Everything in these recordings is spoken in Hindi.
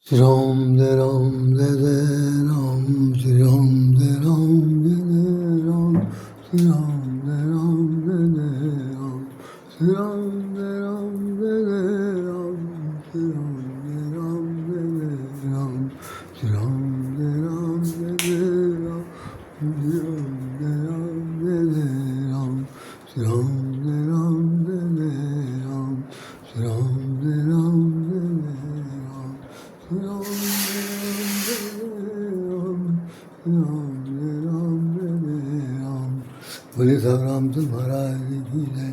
Shri Ram Jai Ram Jai Jai Ram, Shri Ram Jai Ram Jai Jai Ram, Shri Ram Jai Ram Jai Jai Ram, Shri Ram Jai Ram Jai Jai Ram, Shri Ram Jai Ram Jai Jai Ram, Shri Ram Jai Ram Jai Jai Ram, Shri Ram Jai Ram Jai Jai Ram, Shri Ram Jai Ram Jai Jai Ram, Shri Ram Jai Ram Jai Jai Ram. Shri Ram Jai Ram Jai Jai Ram, बोले साहब रामचंद्र महाराज की जय।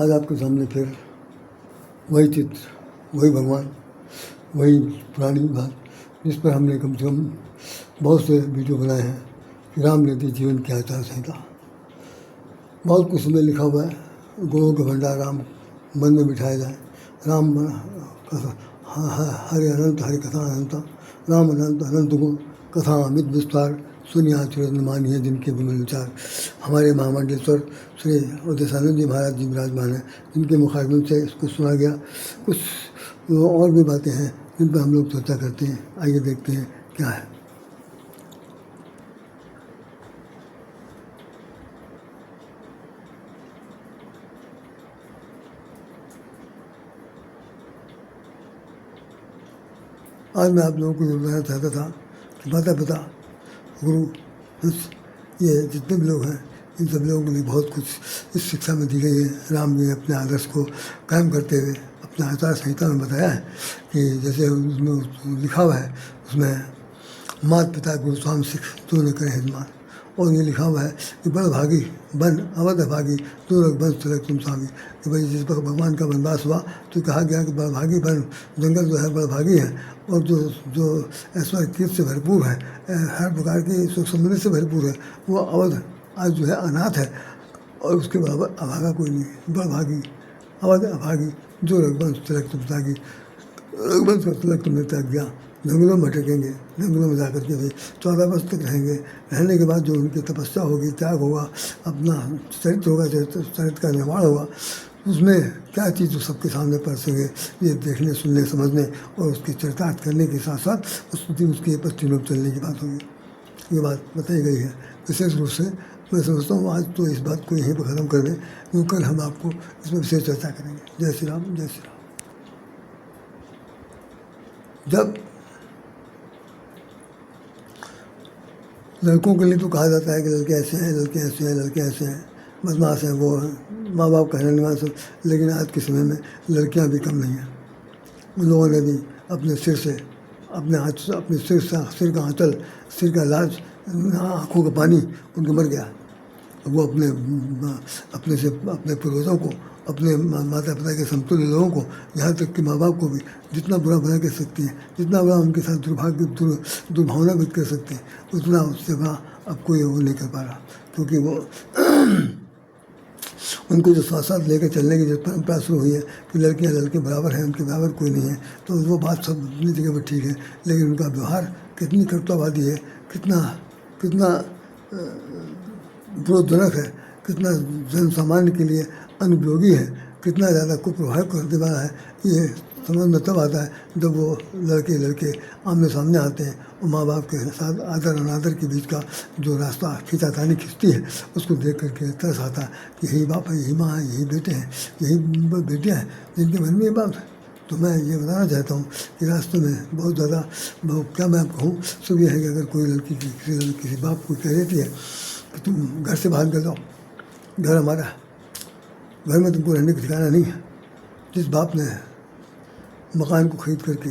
आज आपके सामने फिर वही चित्र, वही भगवान, वही पुरानी बात, जिस पर हमने कम से कम बहुत से वीडियो बनाए हैं कि राम नीति जीवन की आचार संहिता। बहुत कुछ में लिखा हुआ है, गुणों के भंडार राम मन में बिठाए जाए, राम हरे अनंत हरि कथा अनंत, राम अनंत अनंत गुण कथा अमित विस्तार, सुनिया चिरंतन मानिए जिनके विमल विचार। हमारे महामंडलेश्वर श्री उदयसानंद जी महाराज जी विराजमान हैं, जिनके मुखारबिन से इसको सुना गया। कुछ और भी बातें हैं जिन पर हम लोग चर्चा करते हैं। आइए देखते हैं क्या है। आज मैं आप लोगों को ये बताना चाहता था कि माता पिता गुरु ये जितने भी लोग हैं, इन सब लोगों के लिए बहुत कुछ इस शिक्षा में दी गई है। राम ने अपने आदर्श को कायम करते हुए अपने आचार संहिता में बताया है कि जैसे उसमें लिखा हुआ है, उसमें माता पिता गुरु स्वामी सिख जो न करें हिजमान। और ये लिखा हुआ है कि बड़ भागी बन अवध भागी दूर बन तिलक तुम स्वामी, कि भाई जिस पर भगवान का वनवास हुआ तो कहा गया कि बड़ भागी बन, जंगल जो है बड़ भागी है और जो ऐश्वर्य कीर्ति से भरपूर है, हर प्रकार की सुख समृद्धि से भरपूर है, वो अवध आज जो है अनाथ है और उसके बराबर अभागा कोई नहीं है। बड़ भागी अवध अभागी जो रघुवंश तिलक तुम त्यागी, रघुवंश का तिलक तुमने त्याग दिया। जंगलों में भटकेंगे, जंगलों में जाकर के भी 14 वर्ष तक रहेंगे। रहने के बाद जो उनकी तपस्या होगी, त्याग होगा, अपना चरित्र होगा, चरित्र का निर्माण होगा, उसमें क्या चीज़ जो सबके सामने परसेंगे, ये देखने सुनने समझने और उसकी चरितार्थ करने के साथ साथ उसकी पश्चिम में चलने की बात होगी। ये बात बताई गई है। विशेष रूप से मैं समझता हूँ आज तो इस बात को यहीं पर ख़त्म कर दें, क्योंकि कल हम आपको इसमें विशेष चर्चा करेंगे। जय श्री राम, जय श्री राम। जब लड़कों के लिए तो कहा जाता है कि लड़के ऐसे हैं, लड़के ऐसे हैं, लड़के ऐसे हैं, बदमाश हैं, वो हैं, माँ बाप कहने निवास हो। लेकिन आज के समय में लड़कियां भी कम नहीं हैं। उन लोगों ने भी अपने सिर से, अपने हाथ से, अपने सिर का आंचल, सिर का लाज, आँखों का पानी उनके मर गया। वो अपने पूर्वजों को, अपने माता पिता के समतुल्य लोगों को, यहाँ तक कि माँ बाप को भी जितना बुरा भला कर सकती हैं, जितना बुरा उनके साथ दुर्भावना व्यक्त कर सकती हैं, उतना उससे बड़ा अब कोई वो नहीं कर पा रहा। क्योंकि वो उनको जो साथ साथ लेकर चलने की जो परंपरा शुरू हुई है कि लड़कियाँ लड़के बराबर हैं, उनके बराबर कोई नहीं है, तो वो बात सब अपनी जगह पर ठीक है। लेकिन उनका व्यवहार कितनी कर्तव्यवादी है, कितना विरोधजनक है, कितना जन सामान्य के लिए अनुपयोगी है, कितना ज़्यादा कुप्रभाव करने वाला है, ये समझ में तब आता है जब वो लड़के आमने सामने आते हैं और माँ बाप के साथ आदर अनादर के बीच का जो रास्ता खींचातानी खींचती है, उसको देख करके तरस आता है कि यही बाप है, यही माँ है, यही बेटे हैं, यही बेटियाँ हैं जिनके मन में ये बात है। तो मैं ये बताना चाहता हूँ कि रास्ते में बहुत ज़्यादा क्या मैं कहूँ, सब ये है कि अगर कोई लड़की किसी बाप को कह देती है कि तुम घर से बाहर निकल जाओ, घर हमारा है, घर में तुमको रहने का ठिकाना नहीं है। जिस बाप ने मकान को खरीद करके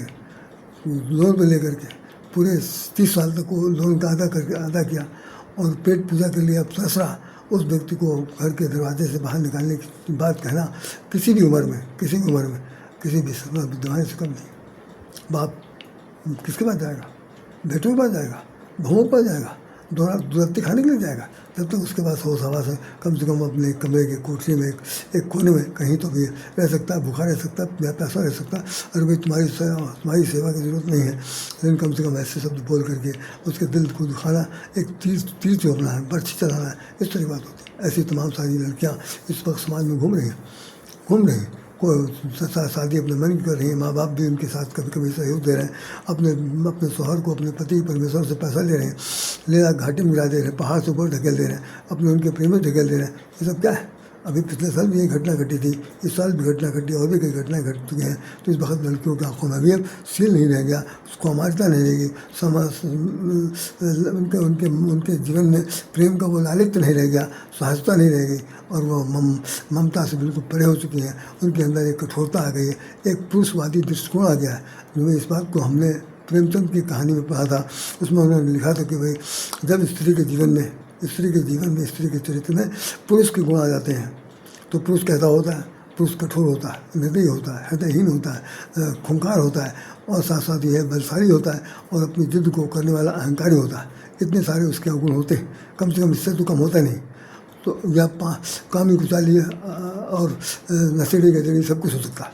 लोन पे ले करके पूरे 30 साल तक वो लोन का अदा किया और पेट पूजा के लिए अब तरस रहा, उस व्यक्ति को घर के दरवाजे से बाहर निकालने की बात कहना किसी भी उम्र में किसी भी विद्वान से कम नहीं। बाप किसके पास जाएगा? बेटों के पास जाएगा, बहुओं के पास जाएगा, दुरत्ती खाने के लिए जाएगा। जब तक उसके पास होश हवास है, कम से कम अपने कमरे के कोठरी में एक कोने में कहीं तो भी रह सकता है, भूखा रह सकता है, प्यासा रह सकता है। अरे भाई तुम्हारी सेवा की ज़रूरत नहीं है, लेकिन कम से कम ऐसे शब्द बोल करके उसके दिल को दुखाना, एक तीर चोपना है, बर्छी चलाना है, इस तरह की बात होती है। ऐसी तमाम सारी लड़कियाँ इस वक्त समाज में घूम रही हैं। शादी अपने मन की कर रही है, माँ बाप भी उनके साथ कभी कभी सहयोग दे रहे हैं, अपने अपने शौहर को, अपने पति परमेश्वर से पैसा ले रहे हैं, ले घाटे में गिरा दे रहे हैं, पहाड़ से ऊपर ढकेल दे रहे हैं, अपने उनके प्रेम में ढकेल दे रहे हैं। ये सब क्या है? अभी पिछले साल भी ये घटना घटी थी, इस साल भी घटना घटी, और भी कई घटनाएं घट चुकी हैं। तो इस वक्त लड़कियों की आंखों में भी अब सील नहीं रह गया, उसको अमारता नहीं रहेगी, समाज उनके उनके उनके जीवन में प्रेम का वो लालित्य नहीं रह गया, सहजता नहीं रह गई, और वो ममता से बिल्कुल परे हो चुकी हैं। उनके अंदर एक कठोरता आ गई है, एक पुरुषवादी दृष्टिकोण आ गया है। जो इस बात को हमने प्रेमचंद की कहानी में पढ़ा था, उसमें उन्होंने लिखा था कि भाई जब स्त्री के जीवन में, स्त्री के चरित्र में पुरुष के गुण आ जाते हैं तो पुरुष कैसा होता है? पुरुष कठोर होता है, निर्दयी होता है, हृदयहीन होता है, खूंखार होता है, और साथ साथ यह बलशाली होता है, और अपनी जिद को करने वाला अहंकारी होता है। इतने सारे उसके अवगुण होते हैं, कम से कम इससे तो कम होता नहीं। तो या कामी कुचाली और नशेड़ी गजड़ी सब कुछ हो सकता है।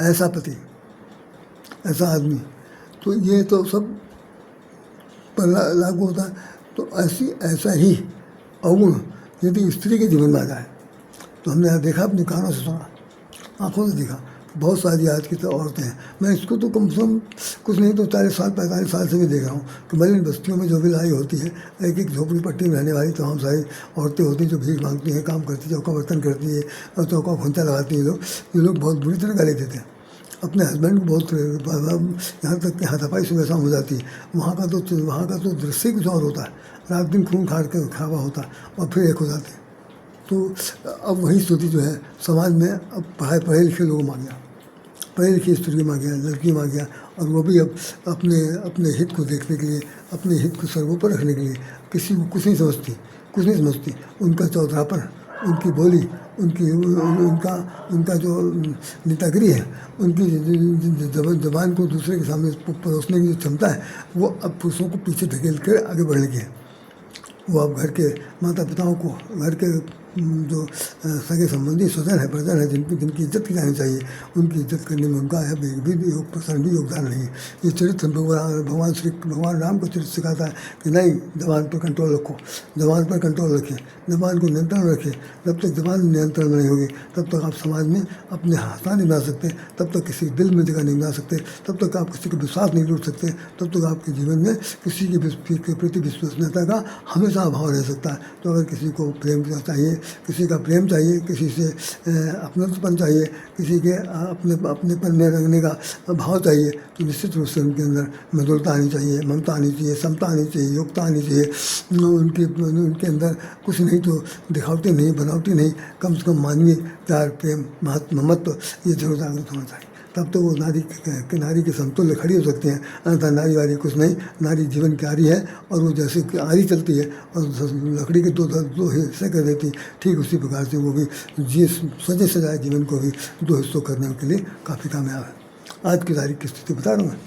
ऐसा पति, ऐसा आदमी, तो ये तो सब पर लागू होता है। तो ऐसा ही अवगुण यदि स्त्री के जीवन में आ जाए, तो हमने यहाँ देखा, अपने कानों से सुना, आंखों से देखा, बहुत सारी आज की तो औरतें हैं। मैं इसको तो कम से कम कुछ नहीं तो 40 साल 45 साल से भी देख रहा हूँ कि मलिन बस्तियों में जो भी लड़ाई होती है, एक एक झोपड़ी पट्टी में रहने वाली तमाम सारी औरतें होती हैं जो भीख मांगती हैं, काम करती हैं, चौका बर्तन करती है और चौका खुंचा लगाती हैं। ये लोग बहुत बुरी तरह गाली देते हैं अपने हस्बैंड को, बहुत यहाँ तक कि हाथापाई सुबह शाम हो जाती है। वहाँ का तो दृश्य कुछ और होता है, रात दिन खून खाड़ के खावा होता है और फिर एक हो जाते हैं। तो अब वही स्थिति जो है समाज में, अब पढ़े लिखे लोगों में आ गया, पढ़ी लिखी स्त्री में आ गया, लड़की में आ गया, और वो भी अब अपने हित को देखने के लिए, अपने हित को सर्वोपर रखने के लिए किसी को कुछ नहीं समझती। उनका चौधरापन, उनकी बोली, उनका जो नेतागिरी है, उनकी जबान को दूसरे के सामने परोसने की जो क्षमता है, वो अब पुरुषों को पीछे धकेल कर आगे बढ़ने की है। वो अब घर के माता पिताओं को, घर के जो सगे संबंधी स्वजन है, प्रजन है, जिनकी इज्जत की जानी चाहिए, उनकी इज्जत करने में उनका है भी योगदान नहीं है। ये चरित्र भगवान राम को चरित्र सिखाता है कि नहीं, जबान पर कंट्रोल रखो, जबान पर कंट्रोल रखें, जबान को नियंत्रण रखें। जब तक जबान नियंत्रण में नहीं होगी, तब तक आप समाज में अपने हाथ नहीं बना सकते, तब तक किसी दिल में जगह नहीं बना सकते, तब तक आप किसी का विश्वास नहीं लूट सकते, तब तक आपके जीवन में किसी के प्रति विश्वसनीयता का हमेशा अभाव रह सकता है। तो अगर किसी को प्रेम चाहिए, किसी का प्रेम चाहिए, किसी से अपनापन चाहिए, किसी के अपनेपन में रखने का भाव चाहिए, तो निश्चित रूप से उनके अंदर मधुरता आनी चाहिए, ममता आनी चाहिए, समता आनी चाहिए, योग्यता आनी चाहिए। उनके अंदर कुछ नहीं तो दिखावटी नहीं, बनावटी नहीं, कम से कम मानवीय प्यार, प्रेम, ममत्व, ये जरूर जागृत होना चाहिए। तब तो वो नारी के समतुल्य खड़ी हो सकती हैं। अन्यथा नारी वारी कुछ नहीं, नारी जीवन की आरी है, और वो जैसे आरी चलती है और लकड़ी के दो हिस्से कर देती है, ठीक उसी प्रकार से वो भी सजे सजाए जीवन को भी 2 हिस्सों करने के लिए काफ़ी कामयाब है। आज की तारीख की स्थिति बता रहा हूँ मैं,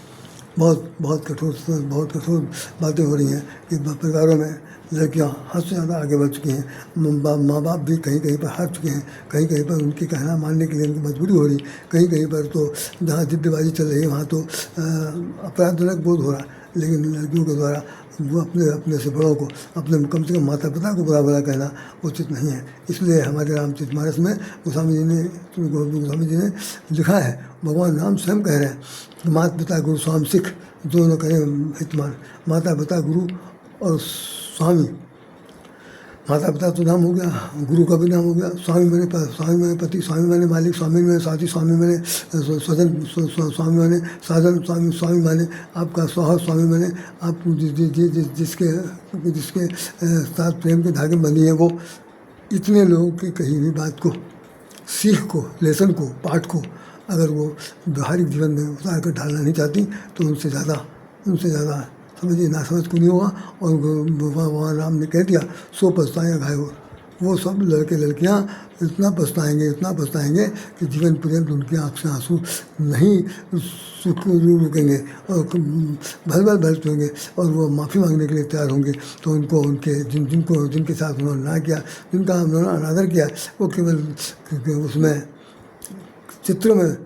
बहुत कठोर बातें हो रही हैं कि परिवारों में लड़कियां हद से ज़्यादा आगे बढ़ चुकी हैं, माँ बाप भी कहीं पर हार चुके हैं, कहीं पर उनकी कहना मानने के लिए उनकी मजबूरी हो रही, कहीं पर तो जहाँ जिद्दबाजी चल रही है वहाँ तो अपराधजनक बोध हो रहा है। लेकिन लड़कियों के द्वारा वो अपने से बड़ों को, अपने कम से कम माता पिता को बुरा कहना उचित नहीं है। इसलिए हमारे रामचरितमानस में गोस्वामी जी ने लिखा है, भगवान राम स्वयं कह रहे हैं, माता पिता गुरु स्वामी सिख दोनों करें हितमान। माता पिता गुरु और स्वामी, माता पिता तो नाम हो गया, गुरु का भी नाम हो गया, स्वामी मैंने पति, स्वामी मैंने मालिक, स्वामी मैंने साथी, स्वामी मैंने स्वजन, स्वामी मैंने साधन, स्वामी मैंने आपका स्वभाव, स्वामी मैंने आप जिसके साथ प्रेम के धागे बंधी हैं वो। इतने लोगों की कही हुई बात को, सीख को, लेसन को, पाठ को अगर वो व्यवहारिक जीवन में उतार कर डालना नहीं चाहती, तो उनसे ज़्यादा समझिए ना समझ को नहीं होगा। और भगवान राम ने कह दिया, 100 पछताएँ घाय हो। वो सब लड़के लड़कियाँ इतना पछताएंगे कि जीवन पर्यंत उनकी आँख से आंसू नहीं रुकेंगे और भल होंगे, और वो माफ़ी मांगने के लिए तैयार होंगे। तो उनको जिनके साथ उन्होंने ना किया, जिनका उन्होंने अनादर किया, वो केवल उसमें चित्र में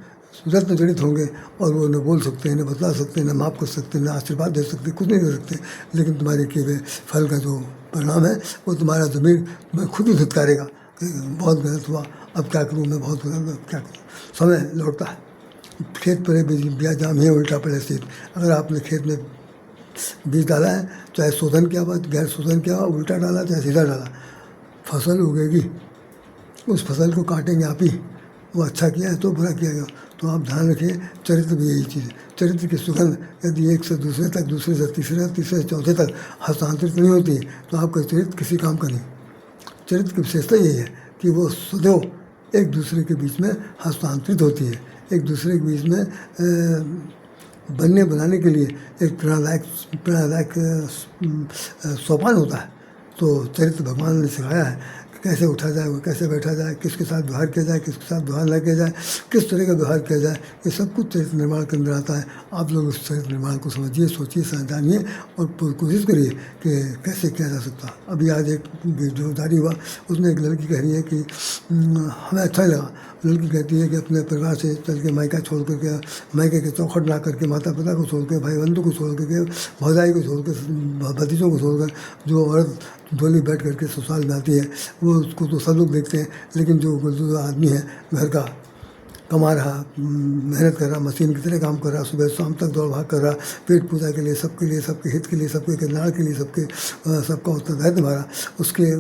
रत्न जड़ित होंगे, और वो न बोल सकते हैं, न बतला सकते हैं, न माफ़ कर सकते हैं, न आशीर्वाद दे सकते, कुछ नहीं दे सकते। लेकिन तुम्हारे किए हुए फल का जो परिणाम है वो तुम्हारा ज़मीर तुम्हें खुद ही धुतकारेगा। कि बहुत गलत हुआ, अब क्या करूँ मैं, बहुत गलत हुआ, अब क्या करूँ। समय लौटता है, खेत पड़े बीज जाम ही उल्टा पड़े सीध। अगर आपने खेत में बीज डाला है, चाहे शोधन किया हुआ, गैर शोधन किया हुआ, उल्टा डाला चाहे सीधा डाला, फसल उगेगी, उस फसल को काटेंगे आप ही। वो अच्छा किया है तो बुरा किया गया। तो आप ध्यान रखिए, चरित्र भी यही चीज़ है। चरित्र की सुगंध यदि एक से दूसरे तक, दूसरे से तीसरे, तीसरे से चौथे तक हस्तांतरित नहीं होती है तो आपका चरित्र किसी काम का नहीं। चरित्र की विशेषता यही है कि वो सदैव एक दूसरे के बीच में हस्तांतरित होती है, एक दूसरे के बीच में बनने बनाने के लिए एक प्रेरणादायक सोपान होता है। तो चरित्र भगवान ने सिखाया है कि कैसे उठा जाए, कैसे बैठा जाए, किसके साथ व्यवहार किया जाए, किसके साथ व्यवहार न किया जाए, किस तरह का व्यवहार किया जाए, ये सब कुछ चरित्र निर्माण के अंदर आता है। आप लोग उस चरित्र निर्माण को समझिए, सोचिए, जानिए और कोशिश करिए कि कैसे किया जा सकता। अभी आज एक वीडियो जारी हुआ, उसमें एक लड़की कह रही है कि हमें अच्छा लगा। लड़की कहती है कि अपने परिवार से चल के मायका छोड़ करके, मायके के चौखट ला करके, माता पिता को छोड़ के, भाई बंधु को छोड़ करके, भौजाई को छोड़ के, भतीजों को छोड़कर जो औरत डोली बैठ करके ससुराल में आती है, वो उसको तो सब लोग देखते हैं, लेकिन जो आदमी है घर का, कमा रहा, मेहनत कर रहा, मशीन की तरह काम कर रहा, सुबह शाम तक दौड़ भाग कर रहा, पेट पूजा के लिए, सबके लिए, सबके हित के लिए, सबके कल्याण के लिए, सबका उत्तरदायित्व निभा रहा, उसके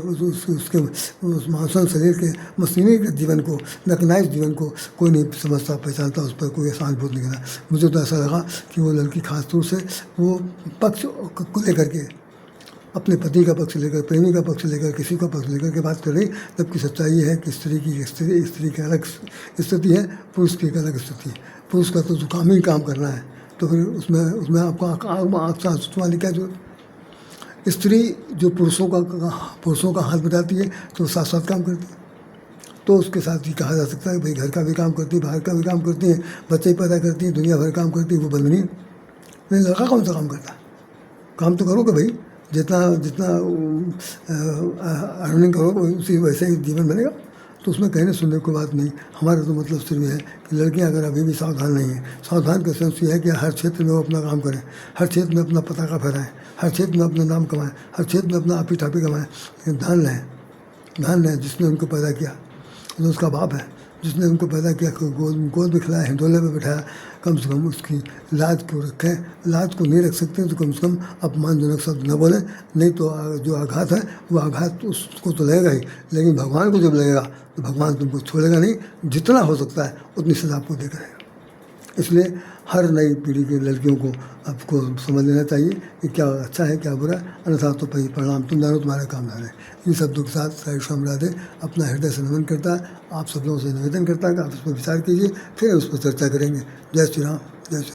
उस मानसून शरीर के मशीनी के जीवन को, मैकेनाइज जीवन को कोई नहीं समझता, पहचानता, उस पर कोई सहानुभूति नहीं करता। मुझे तो ऐसा लगा कि वो लड़की खास तौर से वो पक्ष को लेकर के, अपने पति का पक्ष लेकर, प्रेमी का पक्ष लेकर, किसी का पक्ष लेकर के बात कर रही, जबकि सच्चाई ये है कि स्त्री की अलग स्थिति है, पुरुष की एक अलग स्थिति है। पुरुष का तो काम ही काम करना है, तो फिर उसमें आपको आँख से आंसू वाली क्या जरूरत। स्त्री जो पुरुषों का हाथ बटाती है तो साथ साथ काम करती है, तो उसके साथ ही कहा जा सकता है भाई घर का भी काम करती है, बाहर का भी काम करती है, बच्चे पैदा करती है, दुनिया भर काम करती है, वो बंधनी नहीं। लड़का कौन सा काम करता है? काम तो करोगे भाई, जितना अर्निंग करोगे उसी वैसे ही जीवन बनेगा। तो उसमें कहने सुनने की बात नहीं। हमारा तो मतलब सिर्फ है कि लड़कियां अगर अभी भी सावधान नहीं है, सावधान का सेंस ये है कि हर क्षेत्र में वो अपना काम करें, हर क्षेत्र में अपना पताका फहराएं, हर क्षेत्र में अपना नाम कमाएं, हर क्षेत्र में अपना आपी ठापी कमाएं। लेकिन ध्यान लें जिसने उनको पैदा किया, जो उसका बाप है, जिसने उनको पैदा किया, गोद में खिलाया, हिंडोले में बैठाया, कम से कम उसकी लाज को रखें। लाज को नहीं रख सकते तो कम से कम अपमानजनक शब्द न बोलें, नहीं तो जो आघात है वो आघात उसको तो लगेगा ही, लेकिन भगवान को जब लगेगा तो भगवान तुमको छोड़ेगा नहीं, जितना हो सकता है उतनी सजा आपको देकर रहेगा। इसलिए हर नई पीढ़ी की लड़कियों को आपको समझ लेना चाहिए कि क्या अच्छा है क्या बुरा, अन्यथा तो परिणाम तुम जानो, तुम्हारे काम ना रहे। इन शब्दों के साथ राधे राधे अपना हृदय से नमन करता है। आप सब लोगों से निवेदन करता है कि आप इस पर विचार कीजिए, फिर उस पर चर्चा करेंगे। जय श्री राम, जय श्री